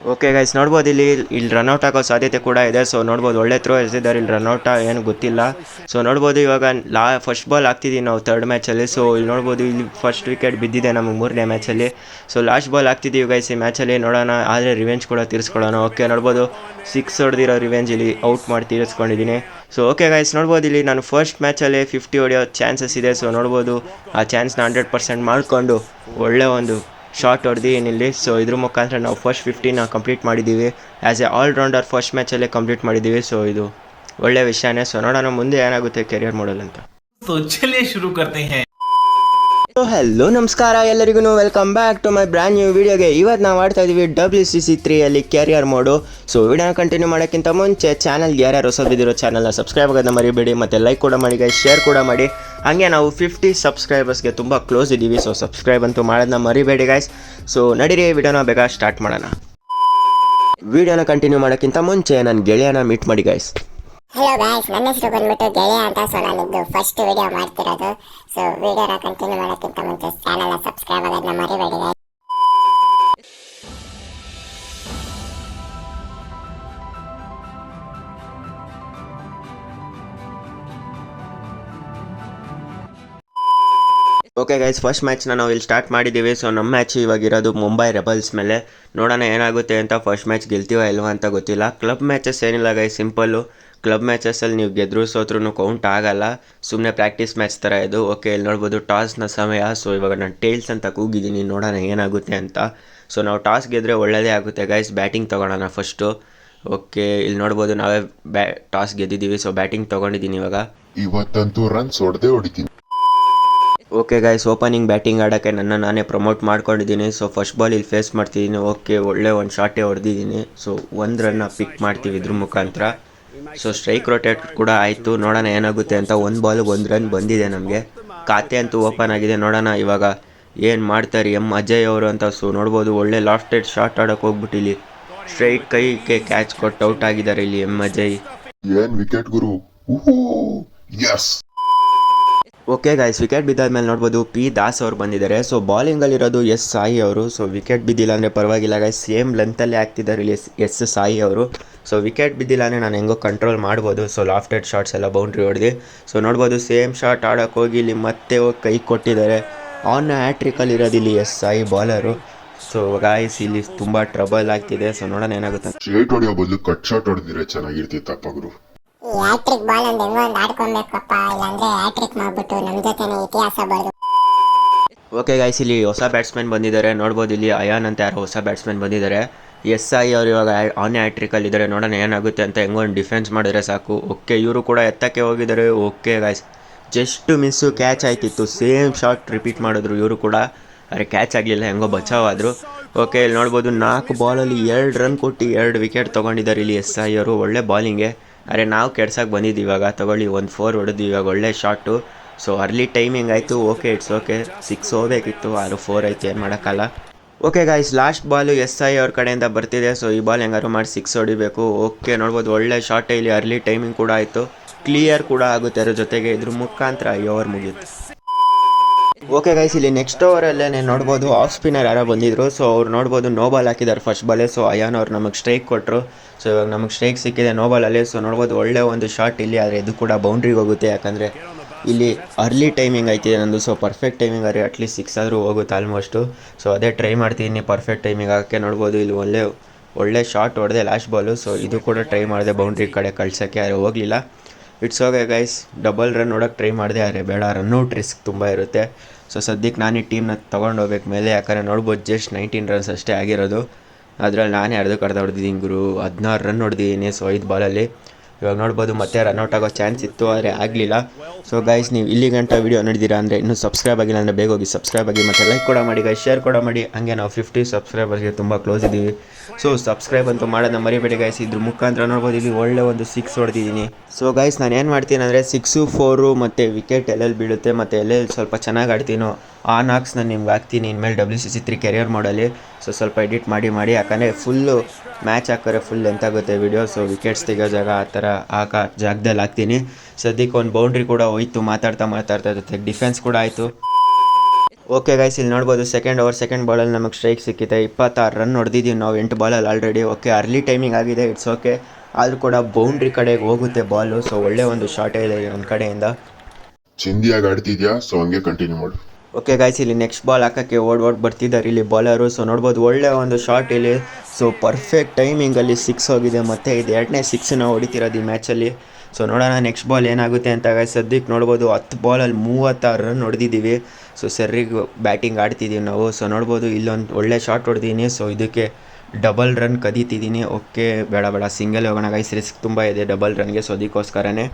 Okay guys ನೋಡ್ಬೋದು ಇಲ್ಲಿ run out ಆಗೋ ಸಾಧ್ಯತೆ ಕೂಡ ಇದೆ. ಸೊ ನೋಡ್ಬೋದು ಒಳ್ಳೆ ಥ್ರೋ ಎಸೆದಿದ್ದಾರೆ. ಇಲ್ಲಿ ರನ್ಔಟ್ ಏನು ಗೊತ್ತಿಲ್ಲ. ಸೊ ನೋಡ್ಬೋದು ಇವಾಗ ಫಸ್ಟ್ ಬಾಲ್ ಆಗ್ತಿದ್ದೀವಿ ನಾವು ಥರ್ಡ್ ಮ್ಯಾಚಲ್ಲಿ. ಸೊ ಇಲ್ಲಿ ನೋಡ್ಬೋದು ಇಲ್ಲಿ ಫಸ್ಟ್ ವಿಕೆಟ್ ಬಿದ್ದಿದೆ ನಮಗೆ ಮೂರನೇ ಮ್ಯಾಚಲ್ಲಿ. ಸೊ ಲಾಸ್ಟ್ ಬಾಲ್ ಆಗ್ತಿದ್ದೀವಿ ಗೈಸ್ ಈ ಮ್ಯಾಚಲ್ಲಿ. ನೋಡೋಣ ಆದರೆ ರಿವೆಂಜ್ ಕೂಡ ತೀರಿಸ್ಕೊಳ್ಳೋಣ. ಓಕೆ ನೋಡ್ಬೋದು 6 ಹೊಡೆದಿರೋ ರಿವೆಂಜ್ ಇಲ್ಲಿ ಔಟ್ ಮಾಡಿ ತೀರಿಸ್ಕೊಂಡಿದ್ದೀನಿ. ಸೊ ಓಕೆ ಗೈಸ್ ನೋಡ್ಬೋದು ಇಲ್ಲಿ ನಾನು ಫಸ್ಟ್ ಮ್ಯಾಚಲ್ಲಿ 50 ಹೊಡೆಯೋ ಚಾನ್ಸಸ್ ಇದೆ. ಸೊ ನೋಡ್ಬೋದು ಆ ಚಾನ್ಸ್ನ 100% ಮಾಡಿಕೊಂಡು ಒಳ್ಳೆ ಒಂದು ಶಾರ್ಟ್ ಹೊಡೆದಿದ್ದೀನಿ ಇಲ್ಲಿ. ಸೊ ಇದ್ರ ಮುಖಾಂತರ ನಾವು ಫಸ್ಟ್ 50ನ ಕಂಪ್ಲೀಟ್ ಮಾಡಿದ್ದೀವಿ. ಆ್ಯಸ್ ಎ ಆಲ್ರೌಂಡರ್ ಫಸ್ಟ್ ಮ್ಯಾಚಲ್ಲೇ ಕಂಪ್ಲೀಟ್ ಮಾಡಿದ್ದೀವಿ. ಸೊ ಇದು ಒಳ್ಳೆ ವಿಷಯನೇ. ಸೊ ನೋಡೋಣ ಮುಂದೆ ಏನಾಗುತ್ತೆ ಕೆರಿಯರ್ ಮಾಡಲ್ ಅಂತ. ಶುರು करते हैं. ಸೊ ಹೆಲೋ ನಮಸ್ಕಾರ ಎಲ್ಲರಿಗೂ, welcome back to my brand new ವೀಡಿಯೋಗೆ. ಇವತ್ತು ನಾವು ಆಡ್ತಾ ಇದ್ದೀವಿ WCC3 ಕ್ಯಾರಿಯರ್ ಮೋಡು. ಸೊ ವಿಡಿಯೋನ ಕಂಟಿನ್ಯೂ ಮಾಡೋಕ್ಕಿಂತ ಮುಂಚೆ ಚಾನಲ್ಗೆ ಯಾರ್ಯಾರು ಹೊಸದಿರೋ ಚಾನಲ್ನ ಸಬ್ಸ್ಕ್ರೈಬ್ ಆಗೋದನ್ನ ಮರಿಬೇಡಿ, ಮತ್ತು ಲೈಕ್ ಕೂಡ ಮಾಡಿ ಗೈಸ್, ಶೇರ್ ಕೂಡ ಮಾಡಿ. ಹಾಗೆ ನಾವು 50 ಸಬ್ಸ್ಕ್ರೈಬರ್ಸ್ಗೆ ತುಂಬ ಕ್ಲೋಸ್ ಇದ್ದೀವಿ. ಸೊ ಸಬ್ಸ್ಕ್ರೈಬ್ ಅಂತೂ ಮಾಡೋದನ್ನ ಮರಿಬೇಡಿ ಗೈಸ್. ಸೊ ನಡೀರಿ ವಿಡಿಯೋನ ಬೇಗ ಸ್ಟಾರ್ಟ್ ಮಾಡೋಣ. ವಿಡಿಯೋನ ಕಂಟಿನ್ಯೂ ಮಾಡೋಕ್ಕಿಂತ ಮುಂಚೆ ನನ್ನ ಗೆಳೆಯನ ಮೀಟ್ ಮಾಡಿ ಗೈಸ್. ಹಲೋ ಗಾಯ್ಸ್, ನನ್ನ ಹೆಸರು ಬಂದ್ಬಿಟ್ಟು ಗೆಳೆಯ ಅಂತ. ಸೊ ನಾನಿದ್ದು ಫಸ್ಟ್ ವಿಡಿಯೋ ಮಾಡ್ತಿರೋದು. ಸೊ ವಿಡಿಯೋನ ಕಂಟಿನ್ಯೂ ಮಾಡೋಕ್ಕಿಂತ ಮುಂಚೆ ಚಾನಲ್ನ ಸಬ್ಸ್ಕ್ರೈಬ್ ಆಗೋದನ್ನ ಮರಿಬೇಡಿ guys. ಓಕೆ ಗೈಸ್, ಫಸ್ಟ್ ಮ್ಯಾಚ್ನ ನಾವು ಇಲ್ಲಿ ಸ್ಟಾರ್ಟ್ ಮಾಡಿದ್ದೀವಿ. ಸೊ ನಮ್ಮ ಮ್ಯಾಚ್ ಇವಾಗಿರೋದು ಮುಂಬೈ ರೆಬಲ್ಸ್ ಮೇಲೆ. ನೋಡೋಣ ಏನಾಗುತ್ತೆ ಅಂತ. ಫಸ್ಟ್ ಮ್ಯಾಚ್ ಗೆಲ್ತೀವ ಇಲ್ವಾ ಅಂತ ಗೊತ್ತಿಲ್ಲ. ಕ್ಲಬ್ ಮ್ಯಾಚಸ್ ಏನಿಲ್ಲ ಗೈಸ್, ಸಿಂಪಲ್ಲು. ಕ್ಲಬ್ ಮ್ಯಾಚಸಲ್ಲಿ ನೀವು ಗೆದ್ದರೂ ಸೋತ್ರೂ ಕೌಂಟ್ ಆಗಲ್ಲ, ಸುಮ್ಮನೆ ಪ್ರಾಕ್ಟೀಸ್ ಮ್ಯಾಚ್ ಥರ ಇದು. ಓಕೆ ಇಲ್ಲಿ ನೋಡ್ಬೋದು ಟಾಸ್ನ ಸಮಯ. ಸೊ ಇವಾಗ ನಾನು ಟೇಲ್ಸ್ ಅಂತ ಕೂಗಿದ್ದೀನಿ, ನೋಡೋಣ ಏನಾಗುತ್ತೆ ಅಂತ. ಸೊ ನಾವು ಟಾಸ್ ಗೆದ್ದರೆ ಒಳ್ಳೆಯದೇ ಆಗುತ್ತೆ ಗೈಸ್. ಬ್ಯಾಟಿಂಗ್ ತೊಗೊಳೋಣ ಫಸ್ಟು. ಓಕೆ ಇಲ್ಲಿ ನೋಡ್ಬೋದು ನಾವೇ ಟಾಸ್ ಗೆದ್ದಿದ್ದೀವಿ. ಸೊ ಬ್ಯಾಟಿಂಗ್ ತೊಗೊಂಡಿದ್ದೀನಿ ಇವಾಗ. ಇವತ್ತಂತೂ ರನ್ಸ್ ಹೊಡೆದಿದ್ದೀನಿ. ಓಕೆ ಗೈಸ್, ಓಪನಿಂಗ್ ಬ್ಯಾಟಿಂಗ್ ಆಡೋಕ್ಕೆ ನಾನೇ ಪ್ರಮೋಟ್ ಮಾಡ್ಕೊಂಡಿದ್ದೀನಿ. ಸೊ ಫಸ್ಟ್ ಬಾಲ್ ಇಲ್ಲಿ ಫೇಸ್ ಮಾಡ್ತಿದ್ದೀನಿ. ಓಕೆ ಒಳ್ಳೆ ಒಂದು ಶಾಟೇ ಹೊಡೆದಿದ್ದೀನಿ. ಸೊ 1 ರನ್ನ ಪಿಕ್ ಮಾಡ್ತೀವಿ ಇದ್ರ ಮುಖಾಂತರ. ಸೊ ಸ್ಟ್ರೈಕ್ ರೊಟೇಟ್ ಕೂಡ ಆಯಿತು. ನೋಡೋಣ ಏನಾಗುತ್ತೆ ಅಂತ. 1 ಬಾಲ್ಗೆ 1 ರನ್ ಬಂದಿದೆ ನಮಗೆ. ಖಾತೆ ಅಂತೂ ಓಪನ್ ಆಗಿದೆ. ನೋಡೋಣ ಇವಾಗ ಏನು ಮಾಡ್ತಾರೆ ಅಜಯ್ ಅವರು ಅಂತ. ಸೊ ನೋಡ್ಬೋದು ಒಳ್ಳೆ ಲಾಫ್ಟೆಡ್ ಶಾಟ್ ಆಡೋಕೆ ಹೋಗ್ಬಿಟ್ಟು ಇಲ್ಲಿ ಸ್ಟ್ರೈಟ್ ಕೈಗೆ ಕ್ಯಾಚ್ ಕೊಟ್ಟು ಔಟ್ ಆಗಿದ್ದಾರೆ ಇಲ್ಲಿ ಅಜಯ್. ಏನ್ ವಿಕೆಟ್ ಗುರು. ಯಸ್. ಓಕೆ ಗೈಸ್, ವಿಕೆಟ್ ಬಿದ್ದಾದ್ಮೇಲೆ ನೋಡ್ಬೋದು ಪಿ ದಾಸ್ ಅವರು ಬಂದಿದ್ದಾರೆ. ಸೊ ಬಾಲಿಂಗಲ್ಲಿರೋದು ಎಸ್ ಸಾಯಿ ಅವರು. ಸೊ ವಿಕೆಟ್ ಬಿದ್ದಿಲ್ಲ ಅಂದರೆ ಪರವಾಗಿಲ್ಲ ಗೈಸ್, ಸೇಮ್ ಲೆಂತಲ್ಲೇ ಆಗ್ತಿದ್ದಾರೆ ಇಲ್ಲಿ ಎಸ್ ಸಾಯಿ ಅವರು. ಸೊ ವಿಕೆಟ್ ಬಿದ್ದಿಲ್ಲ ಅಂದರೆ ನಾನು ಹೆಂಗೋ ಕಂಟ್ರೋಲ್ ಮಾಡ್ಬೋದು. ಸೊ ಲಾಫ್ಟೆಡ್ ಶಾಟ್ಸ್ ಎಲ್ಲ ಬೌಂಡ್ರಿ ಹೊಡೆದು. ಸೊ ನೋಡ್ಬೋದು ಸೇಮ್ ಶಾಟ್ ಆಡೋಕೆ ಹೋಗಿ ಇಲ್ಲಿ ಮತ್ತೆ ಹೋಗಿ ಕೈ ಕೊಟ್ಟಿದ್ದಾರೆ. ಆನ್ ಹ್ಯಾಟ್ರಿಕಲ್ಲಿ ಇರೋದು ಇಲ್ಲಿ ಎಸ್ ಸಾಯಿ ಬಾಲರು. ಸೊ ಗಾಯ್ಸ್ ಇಲ್ಲಿ ತುಂಬ ಟ್ರಬಲ್ ಆಗ್ತಿದೆ. ಸೊ ನೋಡೋಣ ಏನಾಗುತ್ತೆ. ಸ್ಟ್ರೇಟ್ ಹೊಡೆಯೋ ಬದಲು ಕಟ್ ಶಾಟ್ ಹೊಡೆದಿದ್ರೆ ಚೆನ್ನಾಗಿರ್ತಿತ್ತಪ್ಪ ಗುರು. ಈ ಹ್ಯಾಟ್ರಿಕ್ ಬಾಲ್ ಒಂದು ಹೆಂಗೋ ಒಂದು ಆಡ್ಕೊಬೇಕಪ್ಪ, ಇಲ್ಲಾಂದ್ರೆ ಹ್ಯಾಟ್ರಿಕ್ ಮಾಡ್ಬಿಟ್ಟು ನಮ್ಮ ಜೊತೆನೇ ಇತಿಹಾಸ ಬರೆದು. ಓಕೆ ಗೈಸ್, ಇಲ್ಲಿ ಹೊಸ ಬ್ಯಾಟ್ಸ್ಮನ್ ಬಂದಿದ್ದಾರೆ. ನೋಡ್ಬೋದು ಇಲ್ಲಿ ಅಯಾನ್ ಅಂತ ಯಾರೋ ಹೊಸ ಬ್ಯಾಟ್ಸ್ಮನ್ ಬಂದಿದ್ದಾರೆ. ಎಸ್ ಐ ಅವರು ಇವಾಗ ಆನ್ ಹ್ಯಾಟ್ರಿಕಲ್ಲಿ ಇದ್ದಾರೆ. ನೋಡೋಣ ಏನಾಗುತ್ತೆ ಅಂತ. ಹೆಂಗೋ ಒಂದು ಡಿಫೆನ್ಸ್ ಮಾಡಿದ್ರೆ ಸಾಕು. ಓಕೆ ಇವರು ಕೂಡ ಎತ್ತಕ್ಕೆ ಹೋಗಿದ್ದಾರೆ. Okay guys, just miss, catch ಆಯ್ತಿತ್ತು. ಸೇಮ್ ಶಾಟ್ ರಿಪೀಟ್ ಮಾಡಿದ್ರು ಇವರು ಕೂಡ, ಆದರೆ ಕ್ಯಾಚ್ ಆಗಲಿಲ್ಲ, ಹೆಂಗೋ ಬಚಾವಾದರು. ಓಕೆ ಇಲ್ಲಿ ನೋಡ್ಬೋದು 4 ಬಾಲಲ್ಲಿ 2 ರನ್ ಕೊಟ್ಟು 2 ವಿಕೆಟ್ ತೊಗೊಂಡಿದ್ದಾರೆ ಇಲ್ಲಿ ಎಸ್ ಐ ಅವರು. ಒಳ್ಳೆ ಬಾಲಿಂಗೆ. ಅರೆ ನಾವು ಕೆಡ್ಸಕ್ಕೆ ಬಂದಿದ್ದು ಇವಾಗ. ತೊಗೊಳ್ಳಿ 1 4 ಹೊಡೆದು ಇವಾಗ ಒಳ್ಳೆ ಶಾಟು. ಸೊ ಅರ್ಲಿ ಟೈಮಿಂಗ್ ಆಯಿತು. ಓಕೆ ಇಟ್ಸ್ ಓಕೆ, 6 ಹೋಗಬೇಕಿತ್ತು, 4 ಆಯಿತು, ಏನು ಮಾಡೋಕ್ಕಲ್ಲ. ಓಕೆ ಗಾಯ್ಸ್, ಲಾಸ್ಟ್ ಬಾಲು ಎಸ್ ಐ ಅವ್ರ ಕಡೆಯಿಂದ ಬರ್ತಿದೆ. ಸೊ ಈ ಬಾಲ್ ಹೆಂಗಾರು ಮಾಡಿ 6 ಹೊಡಿಬೇಕು. ಓಕೆ ನೋಡ್ಬೋದು ಒಳ್ಳೆ ಶಾಟೇ ಇಲ್ಲಿ. ಅರ್ಲಿ ಟೈಮಿಂಗ್ ಕೂಡ ಆಯಿತು, ಕ್ಲಿಯರ್ ಕೂಡ ಆಗುತ್ತೆ ಅದ್ರ ಜೊತೆಗೆ. ಇದ್ರ ಮುಖಾಂತರ ಈ ಓವರ್ ಮುಗೀತು. ಓಕೆ ಗೈಸ್, ಇಲ್ಲಿ ನೆಕ್ಸ್ಟ್ ಓವರಲ್ಲೇ ನೋಡ್ಬೋದು ಆಫ್ ಸ್ಪಿನ್ನರ್ ಯಾರೋ ಬಂದಿದ್ರು. ಸೊ ಅವ್ರು ನೋಡ್ಬೋದು ನೋ ಬಾಲ್ ಹಾಕಿದ್ದಾರೆ ಫಸ್ಟ್ ಬಾಲೇ. ಸೊ ಅಯಾನ್ ಅವ್ರು ನಮಗೆ ಸ್ಟ್ರೈಕ್ ಕೊಟ್ಟರು. ಸೊ ಇವಾಗ ನಮಗೆ ಸ್ಟ್ರೈಕ್ ಸಿಕ್ಕಿದೆ ನೋ ಬಾಲಲ್ಲಿ. ಸೊ ನೋಡ್ಬೋದು ಒಳ್ಳೆ ಒಂದು ಶಾಟ್ ಇಲ್ಲಿ, ಆದರೆ ಇದು ಕೂಡ ಬೌಂಡ್ರಿಗೆ ಹೋಗುತ್ತೆ, ಯಾಕಂದರೆ ಇಲ್ಲಿ ಅರ್ಲಿ ಟೈಮಿಂಗ್ ಆಯ್ತಿದೆ ನಂದು. ಸೊ ಪರ್ಫೆಕ್ಟ್ ಟೈಮಿಂಗ್ ಆದರೆ ಅಟ್ಲೀಸ್ಟ್ 6 ಆದರೂ ಹೋಗುತ್ತೆ ಆಲ್ಮೋಸ್ಟು. ಸೊ ಅದೇ ಟ್ರೈ ಮಾಡ್ತೀನಿ ಪರ್ಫೆಕ್ಟ್ ಟೈಮಿಂಗ್ ಆಗೋಕ್ಕೆ. ನೋಡ್ಬೋದು ಇಲ್ಲಿ ಒಳ್ಳೆ ಶಾಟ್ ಹೊಡೆದೆ ಲಾಸ್ಟ್ ಬಾಲು. ಸೊ ಇದು ಕೂಡ ಟ್ರೈ ಮಾಡಿದೆ ಬೌಂಡ್ರಿ ಕಡೆ ಕಳ್ಸೋಕ್ಕೆ, ಆದರೆ ಹೋಗಲಿಲ್ಲ. It's okay guys, double run ನೋಡೋಕ್ಕೆ ಟ್ರೈ ಮಾಡಿದೆ, ಆದರೆ ಬೇಡ, ರನ್ಔಟ್ ರಿಸ್ಕ್ ತುಂಬ ಇರುತ್ತೆ. ಸೊ ಸದ್ಯಕ್ಕೆ ನಾನು ಈ ಟೀಮ್ನ ತೊಗೊಂಡು ಹೋಗ್ಬೇಕು ಮೇಲೆ, ಯಾಕಂದರೆ ನೋಡ್ಬೋದು ಜಸ್ಟ್ 19 ರನ್ಸ್ ಅಷ್ಟೇ ಆಗಿರೋದು. ಅದರಲ್ಲಿ ನಾನೇ ಅರ್ಧಕ್ಕೆ ಹೊಡೆದಿದ್ದೀನಿ ಗುರು. 16 ರನ್ ಹೊಡೆದಿದ್ದೀನಿ. ಸೊ 5 ಬಾಲಲ್ಲಿ. ಇವಾಗ ನೋಡ್ಬೋದು ಮತ್ತೆ ರನ್ಔಟ್ ಆಗೋ ಚಾನ್ಸ್ ಇತ್ತು, ಆದರೆ ಆಗಲಿಲ್ಲ. ಸೊ ಗೈಸ್, ನೀವು ಇಲ್ಲಿ ಗಂಟ ವೀಡಿಯೋ ನೋಡಿದ್ದೀರಾ ಅಂದರೆ ಇನ್ನೂ ಸಬ್ಸ್ಕ್ರೈಬ್ ಆಗಿಲ್ಲ ಅಂದರೆ ಬೇಗ ಹೋಗಿ ಸಬ್ಸ್ಕ್ರೈಬ್ ಆಗಿ, ಮತ್ತು ಲೈಕ್ ಕೂಡ ಮಾಡಿ ಗೈಸ್, ಶೇರ್ ಕೂಡ ಮಾಡಿ. ಹಾಗೆ ನಾವು 50 ಸಬ್ಸ್ಕ್ರೈಬರ್ಸ್ಗೆ ತುಂಬ ಕ್ಲೋಸ್ ಇದ್ದೀವಿ. ಸೊ ಸಬ್ಸ್ಕ್ರೈಬ್ ಅಂತೂ ಮಾಡೋದನ್ನ ಮರಿಬೇಡಿ ಗೈಸ್. ಇದ್ರ ಮುಖಾಂತರ ನೋಡ್ಬೋದು ಇಲ್ಲಿ ಒಳ್ಳೆ ಒಂದು 6 ಹೊಡೆದಿದ್ದೀನಿ. ಸೊ ಗೈಸ್, ನಾನು ಏನು ಮಾಡ್ತೀನಿ ಅಂದರೆ 6 4 ಮತ್ತು ವಿಕೆಟ್ ಎಲ್ಲೆಲ್ಲಿ ಬೀಳುತ್ತೆ ಮತ್ತು ಎಲ್ಲೆಲ್ಲಿ ಸ್ವಲ್ಪ ಚೆನ್ನಾಗಿ ಆಡ್ತೀನೋ ಆ ನಾಕ್ಸ್ನ ನಿಮ್ಗೆ ಹಾಕ್ತೀನಿ ಇನ್ಮೇಲೆ WCC3 ಕೆರಿಯರ್ ಮಾಡಲಿ. ಸೊ ಸ್ವಲ್ಪ ಎಡಿಟ್ ಮಾಡಿ, ಯಾಕಂದರೆ ಫುಲ್ಲು ಮ್ಯಾಚ್ ಹಾಕೋರೆ ಫುಲ್ ಎಂತಾಗುತ್ತೆ ವೀಡಿಯೋ. ಸೊ ವಿಕೆಟ್ಸ್ ತೆಗೋ ಜಾಗ ಆ ಥರ ಜಾಗದಲ್ಲಿ ಹಾಕ್ತೀನಿ. ಸದ್ಯಕ್ಕೆ ಒಂದು ಬೌಂಡ್ರಿ ಕೂಡ ಹೋಯ್ತು ಮಾತಾಡ್ತಾ ಜೊತೆಗೆ ಡಿಫೆನ್ಸ್ ಕೂಡ ಆಯಿತು. ಓಕೆ ಗೈಸ್, ಇಲ್ಲಿ ನೋಡ್ಬೋದು ಸೆಕೆಂಡ್ ಓವರ್ ಸೆಕೆಂಡ್ ಬಾಲಲ್ಲಿ ನಮಗೆ ಸ್ಟ್ರೈಕ್ ಸಿಕ್ಕಿದೆ. 26 ರನ್ ಹೊಡೆದಿದ್ದೀವಿ ನಾವು 8 ಬಾಲಲ್ಲಿ ಆಲ್ರೆಡಿ. ಓಕೆ, ಅರ್ಲಿ ಟೈಮಿಂಗ್ ಆಗಿದೆ, ಇಟ್ಸ್ ಓಕೆ. ಆದರೂ ಕೂಡ ಬೌಂಡ್ರಿ ಕಡೆಗೆ ಹೋಗುತ್ತೆ ಬಾಲು. ಸೊ ಒಳ್ಳೆ ಒಂದು ಶಾಟ್ ಇದೆ ನನ್ನ ಕಡೆಯಿಂದ. ಚಿಂದಿಯಾಗಿ ಆಡ್ತಿದ್ಯಾ, ಸೊ ಹಂಗೆ ಕಂಟಿನ್ಯೂ ಮಾಡು. ಓಕೆ ಗಾಯ್ಸ್, ಇಲ್ಲಿ ನೆಕ್ಸ್ಟ್ ಬಾಲ್ ಹಾಕೋಕ್ಕೆ ಓಡ್ ಬರ್ತಿದ್ದಾರೆ ಇಲ್ಲಿ ಬಾಲರು. ಸೊ ನೋಡ್ಬೋದು ಒಳ್ಳೆ ಒಂದು ಶಾಟ್ ಇಲ್ಲಿ. ಸೊ ಪರ್ಫೆಕ್ಟ್ ಟೈಮಿಂಗಲ್ಲಿ 6 ಹೋಗಿದೆ, ಮತ್ತು ಇದು 2ನೇ 6 ಹೊಡಿತಿರೋದು ಈ ಮ್ಯಾಚಲ್ಲಿ. ಸೊ ನೋಡೋಣ ನೆಕ್ಸ್ಟ್ ಬಾಲ್ ಏನಾಗುತ್ತೆ ಅಂತ ಗಾಯ್ಸ್. ಸದ್ಯಕ್ಕೆ ನೋಡ್ಬೋದು 10 ಬಾಲಲ್ಲಿ 36 ರನ್ ಹೊಡೆದಿದ್ದೀವಿ. ಸೊ ಸರಿಗೆ ಬ್ಯಾಟಿಂಗ್ ಆಡ್ತಿದ್ದೀವಿ ನಾವು. ಸೊ ನೋಡ್ಬೋದು ಇಲ್ಲೊಂದು ಒಳ್ಳೆ ಶಾಟ್ ಹೊಡೆದಿದ್ದೀನಿ. ಸೊ ಇದಕ್ಕೆ ಡಬಲ್ ರನ್ ಕದೀತಿದ್ದೀನಿ. ಓಕೆ, ಬೇಡ ಸಿಂಗಲ್ ಹೋಗೋಣ ಗೈಸ್, ರಿಸ್ಕ್ ತುಂಬ ಇದೆ ಡಬಲ್ ರನ್ಗೆ. ಸೊ ಅದಕ್ಕೋಸ್ಕರನೇ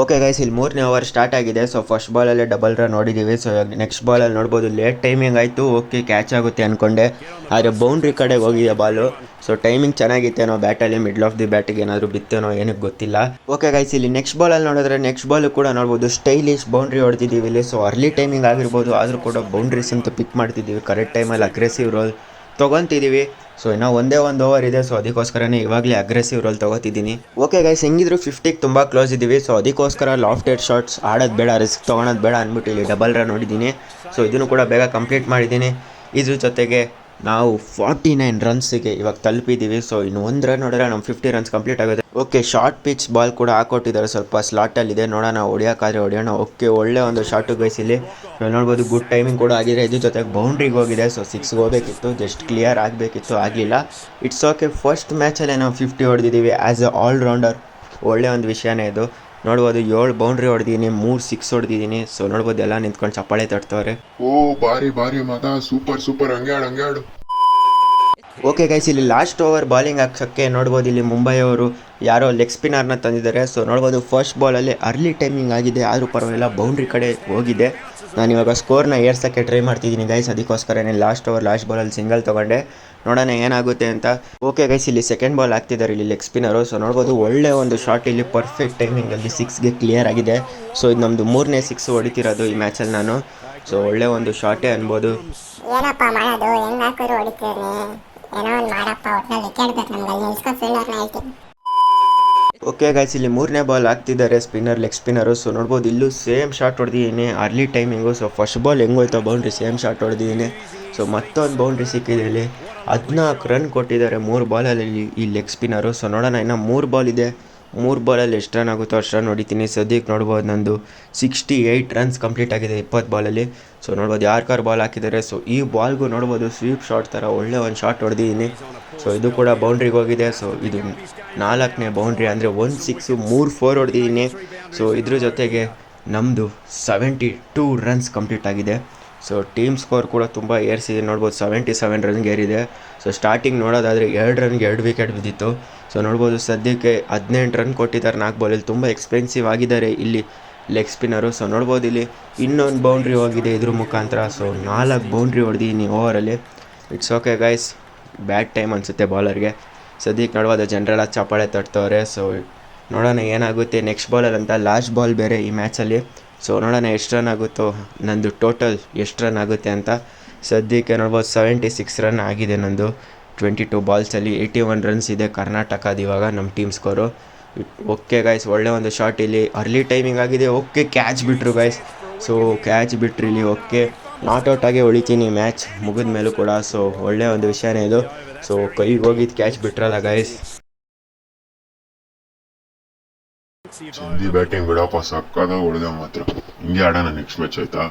ಓಕೆ ಗೈಸ್, ಇಲ್ಲಿ 3ನೇ ಓವರ್ ಸ್ಟಾರ್ಟ್ ಆಗಿದೆ. ಸೊ ಫಸ್ಟ್ ಬಾಲಲ್ಲೇ ಡಬಲ್ ರನ್ ನೋಡಿದ್ದೀವಿ. ಸೊ ನೆಕ್ಸ್ಟ್ ಬಾಲಲ್ಲಿ ನೋಡ್ಬೋದು ಲೇಟ್ ಟೈಮಿಂಗ್ ಆಯಿತು. ಓಕೆ, ಕ್ಯಾಚ್ ಆಗುತ್ತೆ ಅಂದ್ಕೊಂಡೆ, ಆದರೆ ಬೌಂಡ್ರಿ ಕಡೆಗೆ ಹೋಗಿದೆ ಬಾಲು. ಸೊ ಟೈಮಿಂಗ್ ಚೆನ್ನಾಗಿತ್ತೇನೋ ಬ್ಯಾಟಲ್ಲಿ, ಮಿಡ್ಲ್ ಆಫ್ ದಿ ಬ್ಯಾಟಿಗೆ ಏನಾದರೂ ಬಿತ್ತೇನೋ ಏನಕ್ಕೆ ಗೊತ್ತಿಲ್ಲ. ಓಕೆ ಗೈಸ್, ಇಲ್ಲಿ ನೆಕ್ಸ್ಟ್ ಬಾಲಲ್ಲಿ ನೋಡಿದ್ರೆ ನೆಕ್ಸ್ಟ್ ಬಾಲು ಕೂಡ ನೋಡ್ಬೋದು ಸ್ಟೈಲಿಶ್ ಬೌಂಡ್ರಿ ಹೊಡೆದಿದ್ದೀವಿ ಇಲ್ಲಿ. ಸೊ ಅರ್ಲಿ ಟೈಮಿಂಗ್ ಆಗಿರ್ಬೋದು, ಆದರೂ ಕೂಡ ಬೌಂಡ್ರೀಸ್ ಅಂತ ಪಿಕ್ ಮಾಡ್ತಿದ್ದೀವಿ. ಕರೆಕ್ಟ್ ಟೈಮಲ್ಲಿ ಅಗ್ರೆಸಿವ್ ರೋಲ್ ತೊಗೊತಿದ್ದೀವಿ. ಸೊ ಇನ್ನೂ ಒಂದೇ ಒಂದು ಓವರ್ ಇದೆ. ಸೊ ಅದಕ್ಕೋಸ್ಕರನೇ ಇವಾಗಲೇ ಅಗ್ರೆಸಿವ್ ರೋಲ್ ತೊಗೋತಿದ್ದೀನಿ. ಓಕೆ ಗೈಸ್, ಹೆಂಗಿದ್ರು 50ಗೆ ತುಂಬ ಕ್ಲೋಸ್ ಇದ್ದೀವಿ. ಸೊ ಅದಕ್ಕೋಸ್ಕರ ಲಾಫ್ಟೆಡ್ ಶಾಟ್ಸ್ ಆಡೋದು ಬೇಡ, ರಿಸ್ಕ್ ತೊಗೊಳೋದು ಬೇಡ ಅಂದ್ಬಿಟ್ಟು ಇಲ್ಲಿ ಡಬಲ್ ರನ್ ನೋಡಿದ್ದೀನಿ. ಸೊ ಇದನ್ನು ಕೂಡ ಬೇಗ ಕಂಪ್ಲೀಟ್ ಮಾಡಿದ್ದೀನಿ. ಇದ್ರ ಜೊತೆಗೆ ನಾವು 49 ರನ್ಸಿಗೆ ಇವಾಗ ತಲುಪಿದ್ದೀವಿ. ಸೊ ಇನ್ನು 1 ರನ್ ನೋಡಿದ್ರೆ ನಮ್ಮ 50 ರನ್ಸ್ ಕಂಪ್ಲೀಟ್ ಆಗುತ್ತೆ. ಓಕೆ, ಶಾರ್ಟ್ ಪಿಚ್ ಬಾಲ್ ಕೂಡ ಹಾಕೊಟ್ಟಿದ್ದಾರೆ, ಸ್ವಲ್ಪ ಸ್ಲಾಟಲ್ಲಿದೆ, ನೋಡೋಣ ಹೊಡಿಯೋಕ್ಕಾದ್ರೆ ಹೊಡೆಯೋಣ. ಓಕೆ, ಒಳ್ಳೆ ಒಂದು ಶಾರ್ಟು ಗೈಸ್ ಇಲ್ಲಿ ನೋಡ್ಬೋದು. ಗುಡ್ ಟೈಮಿಂಗ್ ಕೂಡ ಆಗಿದೆ. ಇದ್ರ ಜೊತೆಗೆ ಬೌಂಡ್ರಿಗೆ ಹೋಗಿದೆ. ಸೊ 6 ಹೋಗಬೇಕಿತ್ತು, ಜಸ್ಟ್ ಕ್ಲಿಯರ್ ಆಗಬೇಕಿತ್ತು, ಆಗಲಿಲ್ಲ. ಇಟ್ಸ್ ಓಕೆ, ಫಸ್ಟ್ ಮ್ಯಾಚಲ್ಲೇ ನಾವು 50 ಹೊಡೆದಿದ್ದೀವಿ ಆ್ಯಸ್ ಎ ಆಲ್ರೌಂಡರ್. ಒಳ್ಳೆ ಒಂದು ವಿಷಯನೇ ಇದು. ನೋಡ್ಬೋದು 7 ಬೌಂಡ್ರಿ ಹೊಡೆದಿದ್ದೀನಿ, 3 6 ಹೊಡೆದಿದ್ದೀನಿ. ಸೊ ನೋಡ್ಬೋದು ಎಲ್ಲ ನಿಂತ್ಕೊಂಡು ಚಪ್ಪಾಳೆ ತಟ್ತವ್ರೆ. ಓ ಬಾರಿ ಮಗ, ಸೂಪರ್, ಹಂಗೆ ಆಡು. ಓಕೆ ಗೈಸ್, ಇಲ್ಲಿ ಲಾಸ್ಟ್ ಓವರ್ ಬಾಲಿಂಗ್ ಹಾಕ್ಸೋಕ್ಕೆ ನೋಡ್ಬೋದು ಇಲ್ಲಿ ಮುಂಬೈ ಅವರು ಯಾರೋ ಲೆಗ್ ಸ್ಪಿನ್ನರ್ನ ತಂದಿದ್ದಾರೆ. ಸೊ ನೋಡ್ಬೋದು ಫಸ್ಟ್ ಬಾಲಲ್ಲಿ ಅರ್ಲಿ ಟೈಮಿಂಗ್ ಆಗಿದೆ, ಆದರೂ ಪರವಾಗಿಲ್ಲ ಬೌಂಡ್ರಿ ಕಡೆ ಹೋಗಿದೆ. ನಾನಿವಾಗ ಸ್ಕೋರ್ನ ಏರ್ಸೋಕ್ಕೆ ಟ್ರೈ ಮಾಡ್ತಿದ್ದೀನಿ ಗೈಸ್. ಅದಕ್ಕೋಸ್ಕರನೇ ಲಾಸ್ಟ್ ಓವರ್ ಲಾಸ್ಟ್ ಬಾಲಲ್ಲಿ ಸಿಂಗಲ್ ತೊಗೊಂಡೆ. ನೋಡೋಣ ಏನಾಗುತ್ತೆ ಅಂತ. ಓಕೆ ಗೈಸ್, ಇಲ್ಲಿ ಸೆಕೆಂಡ್ ಬಾಲ್ ಹಾಕ್ತಿದ್ದಾರೆ ಇಲ್ಲಿ ಲೆಗ್ ಸ್ಪಿನ್ನರು. ಸೊ ನೋಡ್ಬೋದು ಒಳ್ಳೆ ಒಂದು ಶಾಟ್ ಇಲ್ಲಿ ಪರ್ಫೆಕ್ಟ್ ಟೈಮಿಂಗಲ್ಲಿ 6ಗೆ ಕ್ಲಿಯರ್ ಆಗಿದೆ. ಸೊ ಇದು ನಮ್ಮದು 3ನೇ 6 ಹೊಡಿತಿರೋದು ಈ ಮ್ಯಾಚಲ್ಲಿ ನಾನು. ಸೊ ಒಳ್ಳೆ ಒಂದು ಶಾಟೇ ಅನ್ಬೋದು. ಏನಪ್ಪ ಮಾಡೋದು, ಹೆಂಗ್ ಹಾಕಿದ್ರು ಹೊಡಿತೀರಿ, ಏನೋ ಒಂದು ಮಾಡಪ್ಪ, ಒಟ್ಟಿನಲ್ಲಿ ವಿಕೆಟ್ ಬೇಕು ನಮ್ಗೆ, ನಿಲ್ಸ್ಕೊ ಫೀಲ್ಡರ್ನ ಹೇಳ್ತೀನಿ. ಓಕೆ ಗೈಸ್, ಇಲ್ಲಿ 3ನೇ ಬಾಲ್ ಹಾಕ್ತಿದ್ದಾರೆ ಸ್ಪಿನ್ನರ್, ಲೆಗ್ ಸ್ಪಿನ್ನರು. ಸೊ ನೋಡ್ಬೋದು ಇಲ್ಲೂ ಸೇಮ್ ಶಾಟ್ ಹೊಡೆದಿದ್ದೀನಿ, early timing. So first ball ಹೆಂಗೋಯ್ತು ಬೌಂಡ್ರಿ, ಸೇಮ್ ಶಾಟ್ ಹೊಡೆದಿದ್ದೀನಿ. ಸೊ ಮತ್ತೊಂದು ಬೌಂಡ್ರಿ ಸಿಕ್ಕಿದೆ ಇಲ್ಲಿ. 14 ರನ್ ಕೊಟ್ಟಿದ್ದಾರೆ 3 ಬಾಲಲ್ಲಿ ಈ ಲೆಗ್ ಸ್ಪಿನ್ನರು. ಸೊ ನೋಡೋಣ, ಇನ್ನು 3 ಬಾಲ್ ಇದೆ. 3 ಬಾಲಲ್ಲಿ ಎಷ್ಟು ರನ್ ಆಗುತ್ತೋ ಅಷ್ಟು ರನ್ ಹೊಡಿತೀನಿ. ಸದ್ಯಕ್ಕೆ ನೋಡ್ಬೋದು ನಂದು 68 ರನ್ಸ್ ಕಂಪ್ಲೀಟ್ ಆಗಿದೆ 20 ಬಾಲಲ್ಲಿ. ಸೊ ನೋಡ್ಬೋದು ಯಾರ್ಕಾರು ಬಾಲ್ ಹಾಕಿದ್ದಾರೆ. ಸೊ ಈ ಬಾಲ್ಗೂ ನೋಡ್ಬೋದು ಸ್ವೀಪ್ ಶಾಟ್ ಥರ ಒಳ್ಳೆ ಒಂದು ಶಾಟ್ ಹೊಡೆದಿದ್ದೀನಿ. ಸೊ ಇದು ಕೂಡ ಬೌಂಡ್ರಿಗೆ ಹೋಗಿದೆ. ಸೊ ಇದು 4ನೇ ಬೌಂಡ್ರಿ, ಅಂದರೆ 1 6 3 4 ಹೊಡೆದಿದ್ದೀನಿ. ಸೊ ಇದ್ರ ಜೊತೆಗೆ ನಮ್ಮದು 72 ರನ್ಸ್ ಕಂಪ್ಲೀಟ್ ಆಗಿದೆ. ಸೊ ಟೀಮ್ ಸ್ಕೋರ್ ಕೂಡ ತುಂಬ ಏರಿಸಿದೆ, ನೋಡ್ಬೋದು 77 ರನ್ಗೆ ಏರಿದೆ. ಸೊ ಸ್ಟಾರ್ಟಿಂಗ್ ನೋಡೋದಾದರೆ 2 ರನ್ಗೆ 2 ವಿಕೆಟ್ ಬಿದ್ದಿತ್ತು. ಸೊ ನೋಡ್ಬೋದು ಸದ್ಯಕ್ಕೆ 18 ರನ್ ಕೊಟ್ಟಿದ್ದಾರೆ 4 ಬಾಲಲ್ಲಿ. ತುಂಬ ಎಕ್ಸ್ಪೆನ್ಸಿವ್ ಆಗಿದ್ದಾರೆ ಇಲ್ಲಿ ಲೆಗ್ ಸ್ಪಿನ್ನರು. ಸೊ ನೋಡ್ಬೋದು ಇಲ್ಲಿ ಇನ್ನೊಂದು ಬೌಂಡ್ರಿ ಹೋಗಿದೆ ಇದ್ರ ಮುಖಾಂತರ. ಸೊ 4 ಬೌಂಡ್ರಿ ಹೊಡೆದಿದ್ದೀನಿ ಓವರಲ್ಲಿ. It's okay guys, bad time ಅನಿಸುತ್ತೆ ಬಾಲರ್ಗೆ. ಸದ್ಯಕ್ಕೆ ನೋಡ್ಬೋದು ಜನರೆಲ್ಲ ಚಪ್ಪಾಳೆ ತಟ್ತವ್ರೆ. ಸೊ ನೋಡೋಣ ಏನಾಗುತ್ತೆ ನೆಕ್ಸ್ಟ್ ಬಾಲಲ್ಲಿ ಅಂತ. ಲಾಸ್ಟ್ ಬಾಲ್ ಬೇರೆ ಈ ಮ್ಯಾಚಲ್ಲಿ. ಸೊ ನೋಡೋಣ ಎಷ್ಟು ರನ್ ಆಗುತ್ತೋ, ನಂದು ಟೋಟಲ್ ಎಷ್ಟು ರನ್ ಆಗುತ್ತೆ ಅಂತ. ಸದ್ಯಕ್ಕೆ ನೋಡ್ಬೋದು 76 ರನ್ ಆಗಿದೆ ನಂದು 22 ಬಾಲ್ಸಲ್ಲಿ. 81 ರನ್ಸ್ ಇದೆ ಕರ್ನಾಟಕದ ಇವಾಗ ನಮ್ಮ ಟೀಮ್ ಸ್ಕೋರು. ಓಕೆ ಗೈಸ್, ಒಳ್ಳೆ ಒಂದು ಶಾಟ್ ಇಲ್ಲಿ ಅರ್ಲಿ ಟೈಮಿಂಗ್ ಆಗಿದೆ. ಓಕೆ, ಕ್ಯಾಚ್ ಬಿಟ್ಟರು ಗೈಸ್. ಸೊ ಕ್ಯಾಚ್ ಬಿಟ್ಟರು ಇಲ್ಲಿ. ಓಕೆ, ನಾಟ್ ಔಟ್ ಆಗಿ ಹೊಳಿತೀನಿ ಮ್ಯಾಚ್ ಮುಗಿದ ಮೇಲೂ ಕೂಡ. ಸೊ ಒಳ್ಳೆ ಒಂದು ವಿಷಯನೇ ಇದು. ಸೊ ಕೈಗೆ ಹೋಗಿದ್ದು ಕ್ಯಾಚ್ ಬಿಟ್ರಲ್ಲ ಗೈಸ್. ಚಿಂದಿ ಬ್ಯಾಟಿಂಗ್ ಬಿಡಪ್ಪ, ಸಕ್ಕದ ಹೊಡೆದ ಮಾತ್ರ. ಹಿಂಗೆ ಆಡೋಣ ನೆಕ್ಸ್ಟ್ ಮ್ಯಾಚ್, ಆಯ್ತಾ?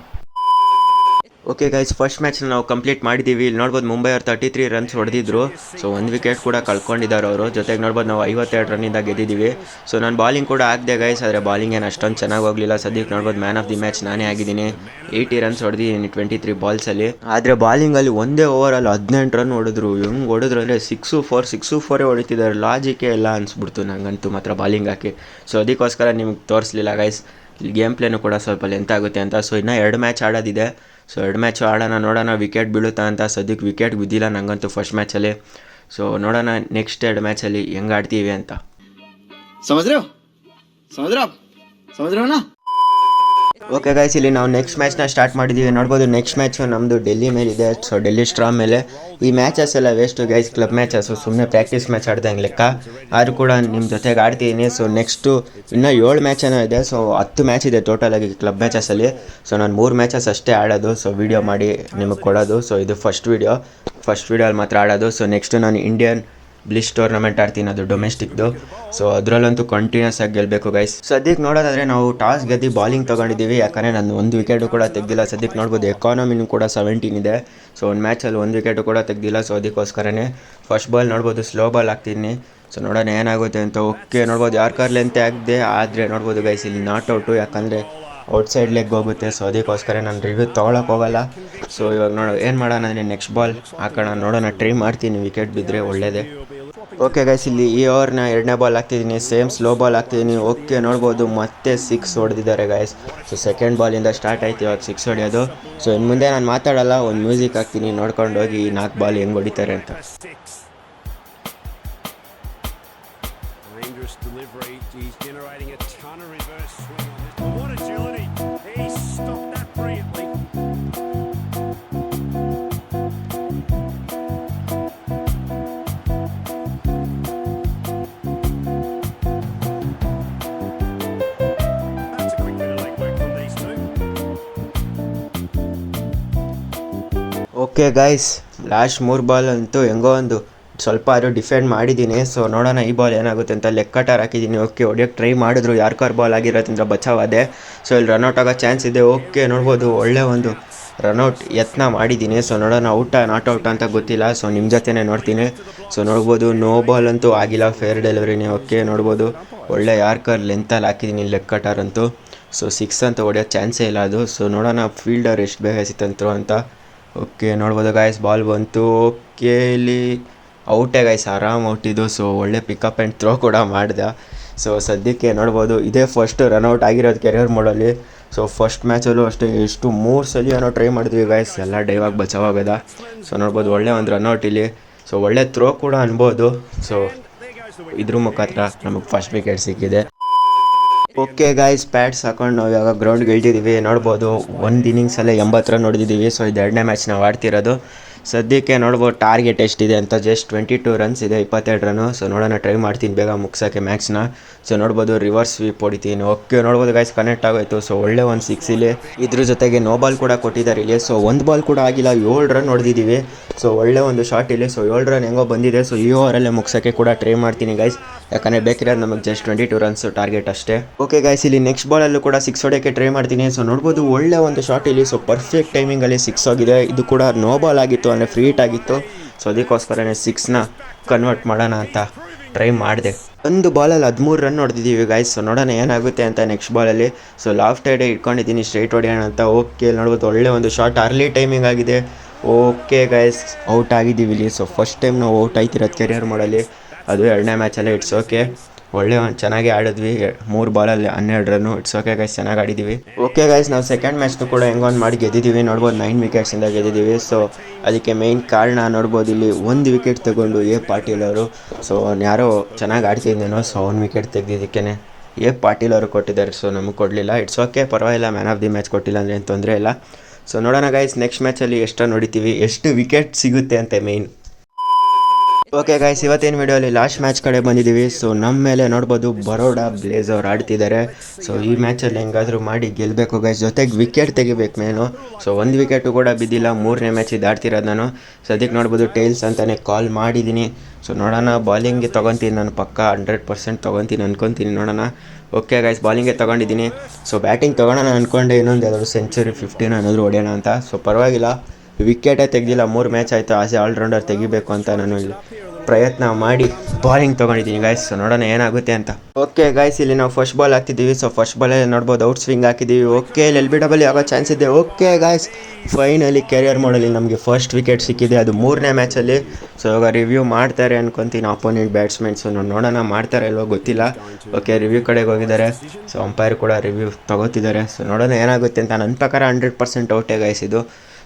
ಓಕೆ ಗೈಸ್, ಫಸ್ಟ್ ಮ್ಯಾಚ್ನ ನಾವು ಕಂಪ್ಲೀಟ್ ಮಾಡಿದ್ದೀವಿ. ಇಲ್ಲಿ ನೋಡ್ಬೋದು ಮುಂಬೈ ಅವ್ರು 33 ರನ್ಸ್ ಹೊಡೆದಿದ್ರು. ಸೊ 1 ವಿಕೆಟ್ ಕೂಡ ಕಳ್ಕೊಂಡಿದ್ದಾರೆ ಅವರು. ಜೊತೆಗೆ ನೋಡ್ಬೋದು ನಾವು 52 ರನ್ನಿಂದ ಗೆದ್ದಿದ್ದೀವಿ. ಸೊ ನಾನು ಬಾಲಿಂಗ್ ಕೂಡ ಹಾಕಿದೆ ಗೈಸ್, ಆದರೆ ಬಾಲಿಂಗ್ ಏನು ಅಷ್ಟೊಂದು ಚೆನ್ನಾಗಿ ಹೋಗಲಿಲ್ಲ. ಸದ್ಯಕ್ಕೆ ನೋಡ್ಬೋದು ಮ್ಯಾನ್ ಆಫ್ ದಿ ಮ್ಯಾಚ್ ನಾನೇ ಆಗಿದ್ದೀನಿ. 80 ರನ್ಸ್ ಹೊಡೆದಿದ್ದೀನಿ 23 ಬಾಲ್ಸಲ್ಲಿ. ಆದರೆ ಬಾಲಿಂಗಲ್ಲಿ ಒಂದೇ ಓವರಲ್ಲಿ 18 ರನ್ ಹೊಡೆದ್ರು. ಹೆಂಗೆ ಹೊಡೆದ್ರು ಅಂದರೆ 6 4 ಹೊಡಿತಿದ್ದಾರೆ. ಲಾಜಿಕೇ ಇಲ್ಲ ಅನಿಸ್ಬಿಡ್ತು ನನಗಂತೂ ಮಾತ್ರ ಬಾಲಿಂಗ್ ಹಾಕಿ. ಸೊ ಅದಕ್ಕೋಸ್ಕರ ನಿಮ್ಗೆ ತೋರಿಸಲಿಲ್ಲ ಗೈಸ್. ಇಲ್ಲಿ ಗೇಮ್ ಪ್ಲೇನು ಕೂಡ ಸ್ವಲ್ಪ ಲೆಂತ್ ಆಗುತ್ತೆ ಅಂತ. ಸೊ ಇನ್ನೂ 2 ಮ್ಯಾಚ್ ಆಡೋದಿದೆ. ಸೊ 2 ಮ್ಯಾಚು ಆಡೋಣ, ನೋಡೋಣ ವಿಕೆಟ್ ಬೀಳುತ್ತಾ ಅಂತ. ಸದ್ಯಕ್ಕೆ ವಿಕೆಟ್ ಬಿದ್ದಿಲ್ಲ ನನಗಂತೂ ಫಸ್ಟ್ ಮ್ಯಾಚಲ್ಲಿ. ಸೊ ನೋಡೋಣ ನೆಕ್ಸ್ಟ್ 2 ಮ್ಯಾಚಲ್ಲಿ ಹೆಂಗೆ ಆಡ್ತೀವಿ ಅಂತ. ಓಕೆ ಗೈಸ್, ಇಲ್ಲಿ ನಾವು ನೆಕ್ಸ್ಟ್ ಮ್ಯಾಚ್ನ ಸ್ಟಾರ್ಟ್ ಮಾಡಿದ್ದೀವಿ. ನೋಡ್ಬೋದು ನೆಕ್ಸ್ಟ್ ಮ್ಯಾಚು ನಮ್ಮದು ಡೆಲ್ಲಿ ಮೇಲಿದೆ. ಸೊ ಡೆಲ್ಲಿ ಸ್ಟ್ರಾಮ್ ಮೇಲೆ. ಈ ಮ್ಯಾಚಸ್ ಎಲ್ಲ ವೇಸ್ಟು ಗೈಸ್, ಕ್ಲಬ್ ಮ್ಯಾಚಸ್ಸು, ಸುಮ್ಮನೆ ಪ್ರಾಕ್ಟೀಸ್ ಮ್ಯಾಚ್ ಆಡ್ದಂಗೆ ಲೆಕ್ಕ. ಆದರೂ ಕೂಡ ನಿಮ್ಮ ಜೊತೆಗೆ ಆಡ್ತಿದ್ದೀನಿ. ಸೊ ನೆಕ್ಸ್ಟು ಇನ್ನೂ 7 ಮ್ಯಾಚ್ ಏನೋ ಇದೆ. ಸೊ 10 ಮ್ಯಾಚ್ ಇದೆ ಟೋಟಲಾಗಿ ಕ್ಲಬ್ ಮ್ಯಾಚಸಲ್ಲಿ. ಸೊ ನಾನು 3 ಮ್ಯಾಚಸ್ ಅಷ್ಟೇ ಆಡೋದು. ಸೊ ವೀಡಿಯೋ ಮಾಡಿ ನಿಮಗೆ ಕೊಡೋದು. ಸೊ ಇದು ಫಸ್ಟ್ ವೀಡಿಯೋಲ್ಲಿ ಮಾತ್ರ ಆಡೋದು. ಸೊ ನೆಕ್ಸ್ಟು ನಾನು ಇಂಡಿಯನ್ ಬ್ಲಿಸ್ ಟೂರ್ನಮೆಂಟ್ ಆಡ್ತೀನಿ, ಅದು ಡೊಮೆಸ್ಟಿಕ್ದು. ಸೊ ಅದರಲ್ಲಂತೂ ಕಂಟಿನ್ಯೂಸ್ ಆಗಿ ಗೆಲ್ಲಬೇಕು ಗೈಸ್. ಸದ್ಯಕ್ಕೆ ನೋಡೋದಾದರೆ ನಾವು ಟಾಸ್ ಗೆದ್ದು ಬಾಲಿಂಗ್ ತೊಗೊಂಡಿದ್ದೀವಿ. ಯಾಕಂದರೆ ನಾನು 1 ವಿಕೆಟು ಕೂಡ ತೆಗೆದಿಲ್ಲ. ಸದ್ಯಕ್ಕೆ ನೋಡ್ಬೋದು ಎಕಾನಮಿನೂ ಕೂಡ 17 ಇದೆ. ಸೊ ಒಂದು ಮ್ಯಾಚಲ್ಲಿ 1 ವಿಕೆಟು ಕೂಡ ತೆಗೆದಿಲ್ಲ. ಸೊ ಅದಕ್ಕೋಸ್ಕರನೇ ಫಸ್ಟ್ ಬಾಲ್ ನೋಡ್ಬೋದು ಸ್ಲೋ ಬಾಲ್ ಹಾಕ್ತೀನಿ. ಸೊ ನೋಡೋಣ ಏನಾಗುತ್ತೆ ಅಂತ. ಓಕೆ ನೋಡ್ಬೋದು ಯಾರ್ಕರ್ಲೆ ಅಂತ ಆಗದೆ, ಆದರೆ ನೋಡ್ಬೋದು ಗೈಸ್ ಇಲ್ಲಿ ನಾಟ್ ಔಟು, ಯಾಕಂದರೆ ಔಟ್ಸೈಡ್ ಲೆಗ್ ಹೋಗುತ್ತೆ. ಸೊ ಅದಕ್ಕೋಸ್ಕರ ನಾನು ರಿವ್ಯೂ ತೊಗೊಳಕ್ಕೆ ಹೋಗಲ್ಲ. ಸೊ ಇವಾಗ ಏನು ಮಾಡೋಣ ಅಂದರೆ ನೆಕ್ಸ್ಟ್ ಬಾಲ್ ಹಾಕೋಣ, ನೋಡೋಣ. ಟ್ರೈ ಮಾಡ್ತೀನಿ, ವಿಕೆಟ್ ಬಿದ್ದರೆ ಒಳ್ಳೆಯದೇ. ಓಕೆ ಗೈಸ್, ಇಲ್ಲಿ ಈ ಓವರ್ನ 2ನೇ ಬಾಲ್ ಹಾಕ್ತಿದ್ದೀನಿ, ಸೇಮ್ ಸ್ಲೋ ಬಾಲ್ ಹಾಕ್ತಿದ್ದೀನಿ. ಓಕೆ ನೋಡ್ಬೋದು ಮತ್ತೆ 6 ಹೊಡೆದಿದ್ದಾರೆ ಗೈಸ್. ಸೊ ಸೆಕೆಂಡ್ ಬಾಲಿಂದ ಸ್ಟಾರ್ಟ್ ಆಯ್ತು ಇವಾಗ 6 ಹೊಡೆಯೋದು. ಸೊ ಇನ್ನು ಮುಂದೆ ನಾನು ಮಾತಾಡಲ್ಲ, ಒಂದು ಮ್ಯೂಸಿಕ್ ಹಾಕ್ತೀನಿ, ನೋಡ್ಕೊಂಡು ಹೋಗಿ 4 ಬಾಲ್ ಹೆಂಗೆ ಹೊಡಿತಾರೆ ಅಂತ. Dangerous delivery. He's generating a ton of reverse swing on this. Oh, what agility. He stopped that brilliantly. That's a quick bit of leg work from these two. Okay guys, last 3 ball ಅಂತೂ ಹೆಂಗೋ ಒಂದು ಸ್ವಲ್ಪ ಆದರೂ defend ಮಾಡಿದ್ದೀನಿ. So ನೋಡೋಣ ಈ ball ಏನಾಗುತ್ತೆ ಅಂತ. ಲೆಕ್ಕಟಾರ್ ಹಾಕಿದ್ದೀನಿ. ಓಕೆ ಹೊಡಿಯೋಕ್ಕೆ ಟ್ರೈ ಮಾಡಿದ್ರು, ಯಾರ್ಕಾರ್ ಬಾಲ್ ಆಗಿರೋದ್ರಿಂದ ಬಚಾವಾದೆ. ಸೊ ಇಲ್ಲಿ ರನ್ಔಟ್ ಆಗೋ ಚಾನ್ಸ್ ಇದೆ. ಓಕೆ ನೋಡ್ಬೋದು ಒಳ್ಳೆ ಒಂದು ರನ್ಔಟ್ ಯತ್ನ ಮಾಡಿದ್ದೀನಿ. ಸೊ ನೋಡೋಣ ಔಟಾ ನಾಟ್ ಔಟ್ ಅಂತ ಗೊತ್ತಿಲ್ಲ. ಸೊ ನಿಮ್ಮ ಜೊತೆನೇ ನೋಡ್ತೀನಿ. ಸೊ ನೋಡ್ಬೋದು ನೋ ಬಾಲ್ ಅಂತೂ ಆಗಿಲ್ಲ, ಫೇರ್ ಡೆಲಿವರಿನೇ. ಓಕೆ ನೋಡ್ಬೋದು ಒಳ್ಳೆ ಯಾರ್ಕರ್ ಲೆಂತಲ್ಲಿ ಹಾಕಿದ್ದೀನಿ ಲೆಕ್ಕಟಾರ್ ಅಂತೂ. ಸೊ 6 ಅಂತ ಹೊಡೆಯೋ ಚಾನ್ಸೇ ಇಲ್ಲ ಅದು. ಸೊ ನೋಡೋಣ ಫೀಲ್ಡರ್ ಎಷ್ಟು ಬೇಗ ಸಿತ್ತಂತರು ಅಂತ. ಓಕೆ ನೋಡ್ಬೋದು ಗಾಯ್ಸ್, ಬಾಲ್ ಬಂತು. ಓಕೆ ಇಲ್ಲಿ ಔಟೇ ಗೈಸ್, ಆರಾಮ್ ಔಟ್ ಇದು. ಸೊ ಒಳ್ಳೆ ಪಿಕಪ್ ಆ್ಯಂಡ್ ಥ್ರೋ ಕೂಡ ಮಾಡಿದೆ. ಸೊ ಸದ್ಯಕ್ಕೆ ನೋಡ್ಬೋದು ಇದೇ ಫಸ್ಟ್ ರನ್ಔಟ್ ಆಗಿರೋದು ಕೆರಿಯರ್ ಮೋಡಲ್ಲಿ. ಸೊ ಫಸ್ಟ್ ಮ್ಯಾಚಲ್ಲೂ ಅಷ್ಟೇ ಎಷ್ಟು 3 ಸಲ ಏನೋ ಟ್ರೈ ಮಾಡಿದ್ವಿ ಗೈಸ್, ಎಲ್ಲ ಡೈವಾಗಿ ಬಚಾವಾಗದ. ಸೊ ನೋಡ್ಬೋದು ಒಳ್ಳೆ ಒಂದು ರನ್ಔಟ್ ಇಲ್ಲಿ. ಸೊ ಒಳ್ಳೆ ಥ್ರೋ ಕೂಡ ಅನ್ಬೋದು. ಸೊ ಇದ್ರ ಮುಖಾಂತರ ನಮಗೆ ಫಸ್ಟ್ ವಿಕೆಟ್ ಸಿಕ್ಕಿದೆ. ಓಕೆ ಗಾಯ್ಸ್, ಪ್ಯಾಡ್ಸ್ ಹಾಕೊಂಡು ನಾವು ಇವಾಗ ಗ್ರೌಂಡ್ಗೆ ಇಳಿದಿದ್ದೀವಿ. ನೋಡ್ಬೋದು 1 ಇನ್ನಿಂಗ್ಸಲ್ಲೇ 80 ರನ್ ಹೊಡೆದಿದ್ದೀವಿ. ಸೊ ಇದು 2ನೇ ಮ್ಯಾಚ್ ನಾವು ಆಡ್ತಿರೋದು. ಸದ್ಯಕ್ಕೆ ನೋಡ್ಬೋದು ಟಾರ್ಗೆಟ್ ಎಷ್ಟಿದೆ ಅಂತ, ಜಸ್ಟ್ 22 ರನ್ಸ್ ಇದೆ, 22 ರನ್ನು. ಸೊ ನೋಡೋಣ, ಟ್ರೈ ಮಾಡ್ತೀನಿ ಬೇಗ ಮುಗ್ಸೋಕ್ಕೆ ಮ್ಯಾಚ್ನ. ಸೊ ನೋಡ್ಬೋದು ರಿವರ್ಸ್ ಸ್ವೀಪ್ ಹೊಡಿತೀನಿ. ಓಕೆ ನೋಡ್ಬೋದು ಗೈಸ್, ಕನೆಕ್ಟ್ ಆಗೋಯ್ತು. ಸೊ ಒಳ್ಳೆ ಒಂದು 6 ಇಲ್ಲಿ. ಇದ್ರ ಜೊತೆಗೆ ನೋ ಬಾಲ್ ಕೂಡ ಕೊಟ್ಟಿದ್ದಾರೆ ಇಲ್ಲಿ. ಸೊ 1 ಬಾಲ್ ಕೂಡ ಆಗಿಲ್ಲ, 7 ರನ್ ಹೊಡೆದಿದ್ದೀವಿ. ಸೊ ಒಳ್ಳೆ ಒಂದು ಶಾಟ್ ಇಲ್ಲಿ. ಸೊ 7 ರನ್ ಹೆಂಗೋ ಬಂದಿದೆ. ಸೊ ಈ ಓವರಲ್ಲೇ ಮುಗ್ಸೋಕ್ಕೆ ಕೂಡ ಟ್ರೈ ಮಾಡ್ತೀನಿ ಗೈಸ್, ಯಾಕಂದರೆ ಬೇಕಿರೋದು ನಮಗೆ ಜಸ್ಟ್ 22 ರನ್ಸ್ ಟಾರ್ಗೆಟ್ ಅಷ್ಟೇ. ಓಕೆ ಗೈಸ್, ಇಲ್ಲಿ ನೆಕ್ಸ್ಟ್ ಬಾಲಲ್ಲೂ ಕೂಡ 6 ಹೊಡೆಯೋಕ್ಕೆ ಟ್ರೈ ಮಾಡ್ತೀನಿ. ಸೊ ನೋಡ್ಬೋದು ಒಳ್ಳೆ ಒಂದು ಶಾಟ್ ಇಲ್ಲಿ. ಸೊ ಪರ್ಫೆಕ್ಟ್ ಟೈಮಿಂಗಲ್ಲಿ 6 ಆಗಿದೆ. ಇದು ಕೂಡ ನೋ ಬಾಲ್ ಆಗಿತ್ತು, ಅಂದರೆ ಫ್ರೀ ಹಿಟ್ ಆಗಿತ್ತು. ಸೊ ಅದಕ್ಕೋಸ್ಕರನೇ 6ನ ಕನ್ವರ್ಟ್ ಮಾಡೋಣ ಅಂತ ಟ್ರೈ ಮಾಡಿದೆ. ಒಂದು ಬಾಲಲ್ಲಿ 13 ರನ್ ಹೊಡೆದಿದ್ದೀವಿ ಗೈಸ್. ಸೊ ನೋಡೋಣ ಏನಾಗುತ್ತೆ ಅಂತ ನೆಕ್ಸ್ಟ್ ಬಾಲಲ್ಲಿ. ಸೊ ಲಾಫ್ಟ್ ಸೈಡೇ ಇಟ್ಕೊಂಡಿದ್ದೀನಿ, ಸ್ಟ್ರೈಟ್ ಹೊಡೆಯೋಣ ಅಂತ. ಓಕೆ ನೋಡ್ಬೋದು ಒಳ್ಳೆ ಒಂದು ಶಾಟ್, ಅರ್ಲಿ ಟೈಮಿಂಗ್ ಆಗಿದೆ. ಓಕೆ ಗೈಸ್, ಔಟ್ ಆಗಿದ್ದೀವಿ ಇಲ್ಲಿ. ಸೊ ಫಸ್ಟ್ ಟೈಮ್ ನಾವು ಔಟ್ ಆಯ್ತಿರೋದು ಕೆರಿಯರ್ ಮಾಡಲಿ, ಅದು 2ನೇ ಮ್ಯಾಚಲ್ಲೇ. ಇಟ್ಸ್ ಓಕೆ, ಒಳ್ಳೆ ಒಂದು ಚೆನ್ನಾಗಿ ಆಡಿದ್ವಿ. 3 ಬಾಲಲ್ಲಿ 12 ರನ್ನು. ಇಟ್ಸ್ ಓಕೆ ಗೈಸ್, ಚೆನ್ನಾಗಿ ಆಡಿದ್ದೀವಿ. ಓಕೆ ಗೈಸ್, ನಾವು ಸೆಕೆಂಡ್ ಮ್ಯಾಚ್ನು ಕೂಡ ಹೆಂಗೊಂದು ಮಾಡಿ ಗೆದ್ದಿದ್ದೀವಿ. ನೋಡ್ಬೋದು 9 ವಿಕೆಟ್ಸಿಂದ ಗೆದ್ದಿದ್ದೀವಿ. ಸೊ ಅದಕ್ಕೆ ಮೇಯ್ನ್ ಕಾರಣ ನೋಡ್ಬೋದು ಇಲ್ಲಿ 1 ವಿಕೆಟ್ ತಗೊಂಡು ಎ ಪಾಟೀಲ್ ಅವರು. ಸೊ ಅವ್ನು ಯಾರೋ ಚೆನ್ನಾಗಿ ಆಡ್ತಿದ್ದೇನೋ, ಸೊ 1 ವಿಕೆಟ್ ತೆಗೆದಿದ್ದಕ್ಕೇ ಎ ಪಾಟೀಲ್ ಅವರು ಕೊಟ್ಟಿದ್ದಾರೆ. ಸೊ ನಮಗೆ ಕೊಡಲಿಲ್ಲ. ಇಟ್ಸ್ ಓಕೆ, ಪರವಾಗಿಲ್ಲ, ಮ್ಯಾನ್ ಆಫ್ ದಿ ಮ್ಯಾಚ್ ಕೊಟ್ಟಿಲ್ಲ ಅಂದರೆ ಏನು ತೊಂದರೆ ಇಲ್ಲ. ಸೊ ನೋಡೋಣ ಗೈಸ್, ನೆಕ್ಸ್ಟ್ ಮ್ಯಾಚಲ್ಲಿ ಎಷ್ಟು ನೋಡಿತೀವಿ, ಎಷ್ಟು ವಿಕೆಟ್ ಸಿಗುತ್ತೆ ಅಂತ ಮೇಯ್ನ್. ಓಕೆ ಗೈಸ್, ಇವತ್ತಿನ ವಿಡಿಯೋಲಿ ಲಾಸ್ಟ್ ಮ್ಯಾಚ್ ಕಡೆ ಬಂದಿದ್ದೀವಿ. ಸೊ ನಮ್ಮ ಮೇಲೆ ನೋಡ್ಬೋದು ಬರೋಡಾ ಬ್ಲೇಸ್ ಅವ್ರು ಆಡ್ತಿದ್ದಾರೆ. ಸೊ ಈ ಮ್ಯಾಚಲ್ಲಿ ಹೆಂಗಾದರೂ ಮಾಡಿ ಗೆಲ್ಲಬೇಕು ಗೈಸ್, ಜೊತೆಗೆ ವಿಕೆಟ್ ತೆಗಿಬೇಕು ಮೇನು. ಸೊ 1 ವಿಕೆಟು ಕೂಡ ಬಿದ್ದಿಲ್ಲ, 3ನೇ ಮ್ಯಾಚ್ ಇದು ಆಡ್ತಿರೋದು ನಾನು. ಸದ್ಯಕ್ಕೆ ನೋಡ್ಬೋದು ಟೇಲ್ಸ್ ಅಂತಲೇ ಕಾಲ್ ಮಾಡಿದ್ದೀನಿ. ಸೊ ನೋಡೋಣ, ಬಾಲಿಂಗ್ಗೆ ತೊಗೊತೀನಿ ನಾನು, ಪಕ್ಕ 100% ತೊಗೊತೀನಿ ಅನ್ಕೊತೀನಿ. ನೋಡೋಣ. ಓಕೆ ಗೈಸ್, ಬಾಲಿಂಗ್ಗೆ ತೊಗೊಂಡಿದ್ದೀನಿ. ಸೊ ಬ್ಯಾಟಿಂಗ್ ತೊಗೊಳೋಣ ಅಂದ್ಕೊಂಡೆ, ಇನ್ನೊಂದು ಯಾವ್ದಾದ್ರು ಸೆಂಚುರಿ 15 ಏನಾದರೂ ಹೊಡೆಯೋಣ ಅಂತ. ಸೊ ಪರವಾಗಿಲ್ಲ, ವಿಕೆಟೇ ತೆಗೆದಿಲ್ಲ, 3 ಮ್ಯಾಚ್ ಆಯಿತು. ಆಸೆ ಆಲ್ರೌಂಡರ್ ತೆಗಿಬೇಕು ಅಂತ ನಾನು ಇಲ್ಲಿ ಪ್ರಯತ್ನ ಮಾಡಿ ಬಾಲಿಂಗ್ ತೊಗೊಂಡಿದ್ದೀನಿ ಗೈಸ್. ಸೊ ನೋಡೋಣ ಏನಾಗುತ್ತೆ ಅಂತ. ಓಕೆ ಗೈಸ್, ಇಲ್ಲಿ ನಾವು ಫಸ್ಟ್ ಬಾಲ್ ಹಾಕ್ತಿದ್ದೀವಿ. ಸೊ ಫಸ್ಟ್ ಬಾಲಲ್ಲಿ ನೋಡ್ಬೋದು ಔಟ್ ಸ್ವಿಂಗ್ ಹಾಕಿದ್ದೀವಿ. ಓಕೆ, ಇಲ್ಲಿ LBW ಆಗೋ ಚಾನ್ಸ್ ಇದೆ. ಓಕೆ ಗೈಸ್, ಫೈನಲಿ ಕೆರಿಯರ್ ಮೋಡಲ್ಲಿ ನಮಗೆ ಫಸ್ಟ್ ವಿಕೆಟ್ ಸಿಕ್ಕಿದೆ, ಅದು 3ನೇ ಮ್ಯಾಚಲ್ಲಿ. ಸೊ ಇವಾಗ ರಿವ್ಯೂ ಮಾಡ್ತಾರೆ ಅನ್ಕೊತೀನಿ ಅಪೋನೆಂಟ್ ಬ್ಯಾಟ್ಸ್ಮನ್ಸ್. ನೋಡೋಣ ಮಾಡ್ತಾರೆ ಇಲ್ವೋ ಗೊತ್ತಿಲ್ಲ. ಓಕೆ, ರಿವ್ಯೂ ಕಡೆಗೆ ಹೋಗಿದ್ದಾರೆ. ಸೊ ಅಂಪೈರ್ ಕೂಡ ರಿವ್ಯೂ ತೊಗೋತಿದ್ದಾರೆ. ಸೊ ನೋಡೋಣ ಏನಾಗುತ್ತೆ ಅಂತ. ನನ್ನ ಪ್ರಕಾರ 100% ಔಟೇ ಗೈಸ್ ಇದು.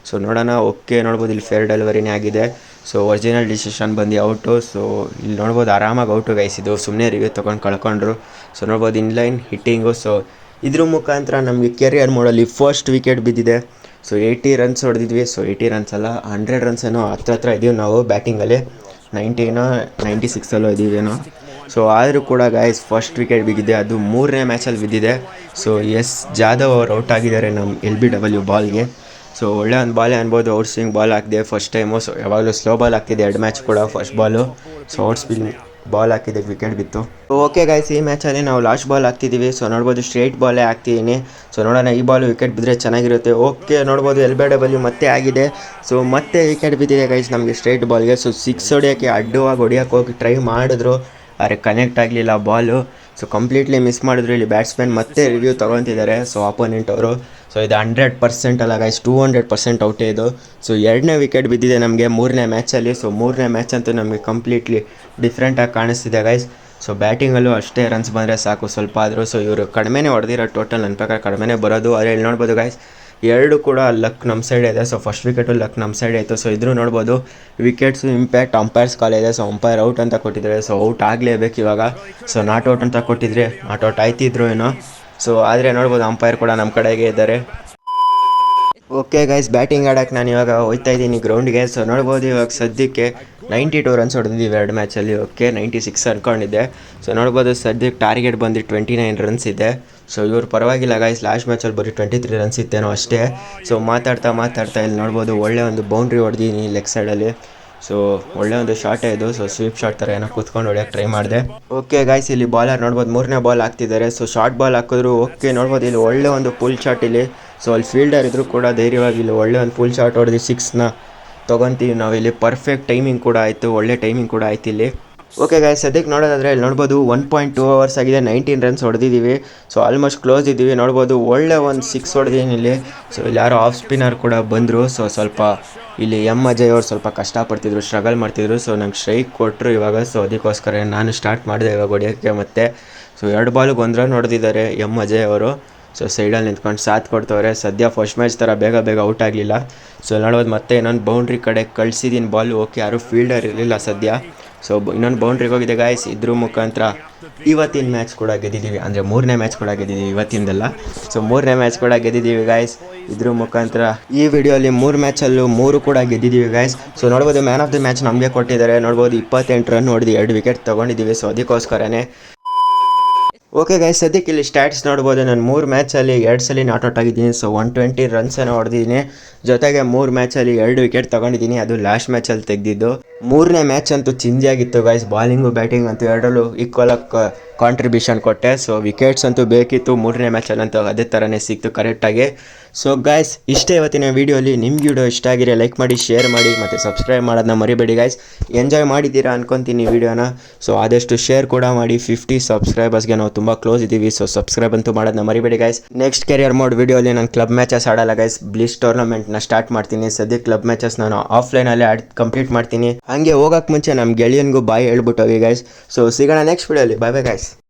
ಸೊ ನೋಡೋಣ. ಓಕೆ ನೋಡ್ಬೋದು ಇಲ್ಲಿ ಫೇರ್ ಡೆಲಿವರಿನೇ ಆಗಿದೆ. ಸೊ ಒರಿಜಿನಲ್ ಡಿಸಿಷನ್ ಬಂದು ಔಟು. ಸೊ ಇಲ್ಲಿ ನೋಡ್ಬೋದು ಆರಾಮಾಗಿ ಔಟು ಗೈಸ್ ಇದು, ಸುಮ್ಮನೆ ರಿವ್ಯೂ ತೊಗೊಂಡು ಕಳ್ಕೊಂಡ್ರು. ಸೊ ನೋಡ್ಬೋದು ಇನ್ಲೈನ್ ಹಿಟ್ಟಿಂಗು. ಸೊ ಇದ್ರ ಮುಖಾಂತರ ನಮಗೆ ಕೆರಿಯರ್ ಮೋಡಲ್ಲಿ ಫಸ್ಟ್ ವಿಕೆಟ್ ಬಿದ್ದಿದೆ. ಸೊ 80 ರನ್ಸ್ ಹೊಡೆದಿದ್ವಿ. ಸೊ 80 ರನ್ಸ್ ಅಲ್ಲ, 100 ರನ್ಸ್ ಏನೋ ಹತ್ರ ಇದ್ದೀವಿ ನಾವು ಬ್ಯಾಟಿಂಗಲ್ಲಿ. 96 ಇದ್ದೀವೇನೋ. ಸೊ ಆದರೂ ಕೂಡ ಗಾಯ್ಸ್ ಫಸ್ಟ್ ವಿಕೆಟ್ ಬಿದ್ದಿದೆ, ಅದು 3ನೇ ಮ್ಯಾಚಲ್ಲಿ ಬಿದ್ದಿದೆ. ಸೊ ಜಾಧವ್ ಅವರು ಔಟ್ ಆಗಿದ್ದಾರೆ ನಮ್ಮ LBW ಬಾಲ್ಗೆ. ಸೊ ಒಳ್ಳೆ ಒಂದು ಬಾಲೇ ಅನ್ಬೋದು. ಔಟ್ ಸ್ವಿಂಗ್ ಬಾಲ್ ಹಾಕಿದೆ ಫಸ್ಟ್ ಟೈಮು. ಸೊ ಯಾವಾಗಲೂ ಸ್ಲೋ ಬಾಲ್ ಹಾಕ್ತಿದೆ 2 ಮ್ಯಾಚ್ ಕೂಡ first ball. So out spin ball ಹಾಕಿದೆ, ವಿಕೆಟ್ ಬಿತ್ತು. ಓಕೆ ಗಾಯ್ಸ್, ಈ ಮ್ಯಾಚಲ್ಲಿ ನಾವು ಲಾಸ್ಟ್ ಬಾಲ್ ಹಾಕ್ತಿದ್ದೀವಿ. ಸೊ ನೋಡ್ಬೋದು ಸ್ಟ್ರೇಟ್ ಬಾಲೇ ಹಾಕ್ತಿದ್ದೀನಿ. ಸೊ ನೋಡೋಣ ಈ ಬಾಲು ವಿಕೆಟ್ ಬಿದ್ದರೆ ಚೆನ್ನಾಗಿರುತ್ತೆ. ಓಕೆ ನೋಡ್ಬೋದು LBW ಮತ್ತೆ ಆಗಿದೆ. ಸೊ ಮತ್ತೆ ವಿಕೆಟ್ ಬಿದ್ದಿದೆ ಗೈಸ್ ನಮಗೆ ಸ್ಟ್ರೇಟ್ ಬಾಲ್ಗೆ. ಸೊ 6 ಹೊಡಿಯೋಕ್ಕೆ ಅಡ್ಡವಾಗಿ ಹೊಡಿಯೋಕ್ಕೆ ಹೋಗಿ ಟ್ರೈ ಮಾಡಿದ್ರು, ಆದರೆ ಕನೆಕ್ಟ್ ಆಗಲಿಲ್ಲ ಬಾಲು. ಸೊ ಕಂಪ್ಲೀಟ್ಲಿ ಮಿಸ್ ಮಾಡಿದ್ರು. ಇಲ್ಲಿ ಬ್ಯಾಟ್ಸ್ಮನ್ ಮತ್ತೆ ರಿವ್ಯೂ ತೊಗೊತಿದ್ದಾರೆ. ಸೊ ಆಪೋನೆಂಟ್ ಅವರು. ಸೊ ಇದು 100% ಅಲ್ಲ ಗೈಸ್, 200% ಔಟೇ ಇದು. ಸೊ 2ನೇ ವಿಕೆಟ್ ಬಿದ್ದಿದೆ ನಮಗೆ 3ನೇ ಮ್ಯಾಚಲ್ಲಿ. ಸೊ 3ನೇ ಮ್ಯಾಚ್ ಅಂತೂ ನಮಗೆ ಕಂಪ್ಲೀಟ್ಲಿ ಡಿಫ್ರೆಂಟಾಗಿ ಕಾಣಿಸ್ತಿದೆ ಗೈಸ್. ಸೊ ಬ್ಯಾಟಿಂಗಲ್ಲೂ ಅಷ್ಟೇ ರನ್ಸ್ ಬಂದರೆ ಸಾಕು ಸ್ವಲ್ಪ ಆದರೂ. ಸೊ ಇವರು ಕಡಿಮೆನೇ ಹೊಡೆದಿರೋ ಟೋಟಲ್ ನನ್ನ ಪ್ರಕಾರ ಕಡಿಮೆನೇ ಬರೋದು. ಆದರೆ ಇಲ್ಲಿ ನೋಡ್ಬೋದು ಗೈಸ್, 2 ಕೂಡ ಲಕ್ ನಮ್ಮ ಸೈಡ್ ಇದೆ. ಸೊ ಫಸ್ಟ್ ವಿಕೆಟು ಲಕ್ ನಮ್ಮ ಸೈಡ್ ಆಯಿತು. ಸೊ ಇದ್ರೂ ನೋಡ್ಬೋದು ವಿಕೆಟ್ಸು ಇಂಪ್ಯಾಕ್ಟ್ ಅಂಪೈರ್ಸ್ ಕಾಲ್ ಇದೆ. ಸೊ ಅಂಪೈರ್ ಔಟ್ ಅಂತ ಕೊಟ್ಟಿದ್ದಾರೆ. ಸೊ ಔಟ್ ಆಗಲೇಬೇಕು ಇವಾಗ. ಸೊ ನಾಟ್ ಔಟ್ ಅಂತ ಕೊಟ್ಟಿದ್ರೆ ನಾಟ್ ಔಟ್ ಆಯ್ತಿದ್ರು ಏನೋ. ಸೊ ಆದರೆ ನೋಡ್ಬೋದು ಅಂಪೈರ್ ಕೂಡ ನಮ್ಮ ಕಡೆಗೆ ಇದ್ದಾರೆ. ಓಕೆ ಗೈಸ್, ಬ್ಯಾಟಿಂಗ್ ಆಡೋಕ್ಕೆ ನಾನು ಇವಾಗ ಹೋಗ್ತಾ ಇದ್ದೀನಿ ಗ್ರೌಂಡ್ಗೆ. ಸೊ ನೋಡ್ಬೋದು ಇವಾಗ ಸದ್ಯಕ್ಕೆ 92 ರನ್ಸ್ ಹೊಡೆದಿದ್ದೀವಿ 2 ಮ್ಯಾಚಲ್ಲಿ. ಓಕೆ 96 ಅನ್ಕೊಂಡಿದ್ದೆ. ಸೊ ನೋಡ್ಬೋದು ಸದ್ಯಕ್ಕೆ ಟಾರ್ಗೆಟ್ ಬಂದು 29 ರನ್ಸ್ ಇದೆ. ಸೊ ಇವ್ರು ಪರವಾಗಿಲ್ಲ ಗೈಸ್, ಲಾಸ್ಟ್ ಮ್ಯಾಚಲ್ಲಿ ಬರೀ 23 ರನ್ಸ್ ಇತ್ತೇನೋ ಅಷ್ಟೇ. ಸೊ ಮಾತಾಡ್ತಾ ಇಲ್ಲಿ ನೋಡ್ಬೋದು ಒಳ್ಳೆ ಒಂದು ಬೌಂಡ್ರಿ ಹೊಡೆದಿದ್ದೀನಿ ಲೆಗ್ ಸೈಡಲ್ಲಿ. ಸೊ ಒಳ್ಳೆ ಒಂದು ಶಾಟೇ ಇದು. ಸೊ ಸ್ವೀಪ್ ಶಾಟ್ ಥರ ಏನೋ ಕೂತ್ಕೊಂಡು ಹೊಡೆಯೋಕ್ಕೆ ಟ್ರೈ ಮಾಡಿದೆ. ಓಕೆ ಗೈಸ್, ಇಲ್ಲಿ ಬಾಲರ್ ನೋಡ್ಬೋದು 3ನೇ ಬಾಲ್ ಹಾಕ್ತಿದ್ದಾರೆ. ಸೊ ಶಾರ್ಟ್ ಬಾಲ್ ಹಾಕಿದ್ರು. ಓಕೆ ನೋಡ್ಬೋದು ಇಲ್ಲಿ ಒಳ್ಳೆ ಒಂದು ಫುಲ್ ಶಾಟ್ ಇಲ್ಲಿ. ಸೊ ಅಲ್ಲಿ ಫೀಲ್ಡರ್ ಇದ್ರೂ ಕೂಡ ಧೈರ್ಯವಾಗಿ ಇಲ್ಲಿ ಒಳ್ಳೆ ಒಂದು ಫುಲ್ ಶಾಟ್ ಹೊಡೆದು 6ನ ತೊಗೊತೀವಿ ನಾವು. ಇಲ್ಲಿ ಪರ್ಫೆಕ್ಟ್ ಟೈಮಿಂಗ್ ಕೂಡ ಆಯಿತು, ಒಳ್ಳೆ ಟೈಮಿಂಗ್ ಕೂಡ ಆಯ್ತು ಇಲ್ಲಿ. ಓಕೆ ಗಾಯ್ಸ್, ಸದ್ಯಕ್ಕೆ ನೋಡೋದಾದರೆ ಇಲ್ಲಿ ನೋಡ್ಬೋದು 1.2 hours ಆಗಿದೆ, 19 ರನ್ಸ್ ಹೊಡೆದಿದ್ದೀವಿ. ಸೊ ಆಲ್ಮೋಸ್ಟ್ ಕ್ಲೋಸ್ ಇದ್ದೀವಿ. ನೋಡ್ಬೋದು ಒಳ್ಳೆ ಒಂದು 6 ಹೊಡೆದಿದ್ದೀನಿ ಇಲ್ಲಿ. ಸೊ ಇಲ್ಲಿ ಯಾರೋ ಆಫ್ ಸ್ಪಿನ್ನರ್ ಕೂಡ ಬಂದರು. ಸೊ ಸ್ವಲ್ಪ ಇಲ್ಲಿ ಅಜಯ್ ಅವರು ಸ್ವಲ್ಪ ಕಷ್ಟಪಡ್ತಿದ್ರು, ಸ್ಟ್ರಗಲ್ ಮಾಡ್ತಿದ್ರು. ಸೊ ನಂಗೆ ಸ್ಟ್ರೈಕ್ ಕೊಟ್ಟರು ಇವಾಗ. ಸೊ ಅದಕ್ಕೋಸ್ಕರ ನಾನು ಸ್ಟಾರ್ಟ್ ಮಾಡಿದೆ ಇವಾಗ ಹೊಡೆಯೋಕ್ಕೆ ಮತ್ತೆ. ಸೊ 2 ಬಾಲಿಗೆ 1 ರನ್ ಹೊಡೆದಿದ್ದಾರೆ ಅಜಯ್ ಅವರು. ಸೊ ಸೈಡಲ್ಲಿ ನಿಂತ್ಕೊಂಡು ಸಾಥ್ ಕೊಡ್ತವ್ರೆ. ಸದ್ಯ ಫಸ್ಟ್ ಮ್ಯಾಚ್ ಥರ ಬೇಗ ಔಟ್ ಆಗಲಿಲ್ಲ. ಸೊ ನೋಡ್ಬೋದು ಮತ್ತೆ ಇನ್ನೊಂದು ಬೌಂಡ್ರಿ ಕಡೆ ಕಳಿಸಿದ್ದೀನಿ ಬಾಲು. ಓಕೆ ಯಾರೂ ಫೀಲ್ಡರ್ ಇರಲಿಲ್ಲ ಸದ್ಯ. ಸೊ ಇನ್ನೊಂದು ಬೌಂಡ್ರಿಗೆ ಹೋಗಿದೆ ಗಾಯ್ಸ್. ಇದ್ರ ಮುಖಾಂತರ ಇವತ್ತಿನ ಮ್ಯಾಚ್ ಕೂಡ ಗೆದ್ದಿದ್ದೀವಿ. ಅಂದರೆ 3ನೇ ಮ್ಯಾಚ್ ಕೂಡ ಗೆದ್ದಿದ್ದೀವಿ, ಇವತ್ತಿಂದಲ್ಲ. ಸೊ 3ನೇ ಮ್ಯಾಚ್ ಕೂಡ ಗೆದ್ದಿದ್ದೀವಿ ಗಾಯ್ಸ್. ಇದ್ರ ಮುಖಾಂತರ ಈ ವಿಡಿಯೋಲಿ 3 ಮ್ಯಾಚಲ್ಲೂ 3 ಕೂಡ ಗೆದ್ದಿದ್ದೀವಿ ಗಾಯ್ಸ್. ಸೊ ನೋಡ್ಬೋದು ಮ್ಯಾನ್ ಆಫ್ ದಿ ಮ್ಯಾಚ್ ನಮಗೆ ಕೊಟ್ಟಿದ್ದಾರೆ. ನೋಡ್ಬೋದು 28 ರನ್ ಹೊಡೆದು 2 ವಿಕೆಟ್ ತೊಗೊಂಡಿದ್ದೀವಿ. ಸೊ ಅದಕ್ಕೋಸ್ಕರನೇ ಓಕೆ ಗೈಸ್, ಸದ್ಯಕ್ಕೆ ಇಲ್ಲಿ ಸ್ಟ್ಯಾಟ್ಸ್ ನೋಡ್ಬೋದು. ನಾನು 3 ಮ್ಯಾಚಲ್ಲಿ 2 ಸಲ ನಾಟ್ ಔಟ್ ಆಗಿದ್ದೀನಿ. ಸೊ 120 ರನ್ಸನ್ನು ಹೊಡೆದಿದ್ದೀನಿ. ಜೊತೆಗೆ 3 ಮ್ಯಾಚಲ್ಲಿ 2 ವಿಕೆಟ್ ತೊಗೊಂಡಿದ್ದೀನಿ. ಅದು ಲಾಸ್ಟ್ ಮ್ಯಾಚಲ್ಲಿ ತೆಗೆದಿದ್ದು. 3ನೇ ಮ್ಯಾಚ್ ಅಂತೂ ಚಿಂದಿಯಾಗಿತ್ತು ಗೈಸ್. ಬಾಲಿಂಗು ಬ್ಯಾಟಿಂಗ್ ಅಂತೂ ಎರಡರಲ್ಲೂ ಈಕ್ವಲಾಗಿ ಕಾಂಟ್ರಿಬ್ಯೂಷನ್ ಕೊಟ್ಟೆ. ಸೊ ವಿಕೆಟ್ಸ್ ಅಂತೂ ಬೇಕಿತ್ತು 3ನೇ ಮ್ಯಾಚಲ್ಲಂತೂ ಅದೇ ಥರನೇ ಸಿಕ್ತು ಕರೆಕ್ಟಾಗಿ. ಸೊ ಗೈಸ್, ಇಷ್ಟೇ ಇವತ್ತಿನ ವೀಡಿಯೋಲಿ. ನಿಮ್ಗೆ ವಿಡಿಯೋ ಇಷ್ಟ ಆಗಿರೋ ಲೈಕ್ ಮಾಡಿ, ಶೇರ್ ಮಾಡಿ ಮತ್ತು ಸಬ್ಸ್ಕ್ರೈಬ್ ಮಾಡೋದನ್ನ ಮರಿಬೇಡಿ ಗೈಸ್. ಎಂಜಾಯ್ ಮಾಡಿದ್ದೀರಾ ಅನ್ಕೊತೀನಿ ವಿಡಿಯೋನ. ಸೊ ಆದಷ್ಟು ಶೇರ್ ಕೂಡ ಮಾಡಿ. 50 ಸಬ್ಸ್ಕ್ರೈಬರ್ಸ್ಗೆ ನಾವು ತುಂಬ ಕ್ಲೋಸ್ ಇದ್ದೀವಿ. ಸೊ ಸಬ್ಸ್ಕ್ರೈಬ್ ಅಂತೂ ಮಾಡೋದನ್ನ ಮರಿಬೇಡಿ ಗೈಸ್. ನೆಕ್ಸ್ಟ್ ಕೆರಿಯರ್ ಮೋಡ್ ವಿಡಿಯೋಲಿ ನಾನು ಕ್ಲಬ್ ಮ್ಯಾಚಸ್ ಆಡಲ್ಲ ಗೈಸ್, ಬ್ಲಿಸ್ ಟೂರ್ನಮೆಂಟ್ನ ಸ್ಟಾರ್ಟ್ ಮಾಡ್ತೀನಿ. ಸದ್ಯಕ್ಕೆ ಕ್ಲಬ್ ಮ್ಯಾಚಸ್ ನಾನು ಆಫ್ಲೈನಲ್ಲಿ ಕಂಪ್ಲೀಟ್ ಮಾಡ್ತೀನಿ. ಹಾಗೆ ಹೋಗೋಕ್ಕೆ ಮುಂಚೆ ನಮ್ಮ ಗೆಳೆಯನಿಗೂ ಬಾಯ್ ಹೇಳ್ಬಿಟ್ಟೋಗಿ ಗೈಸ್. ಸೊ ಸಿಗೋಣ ನೆಕ್ಸ್ಟ್ ವಿಡಿಯೋಲಿ. Bye bye guys.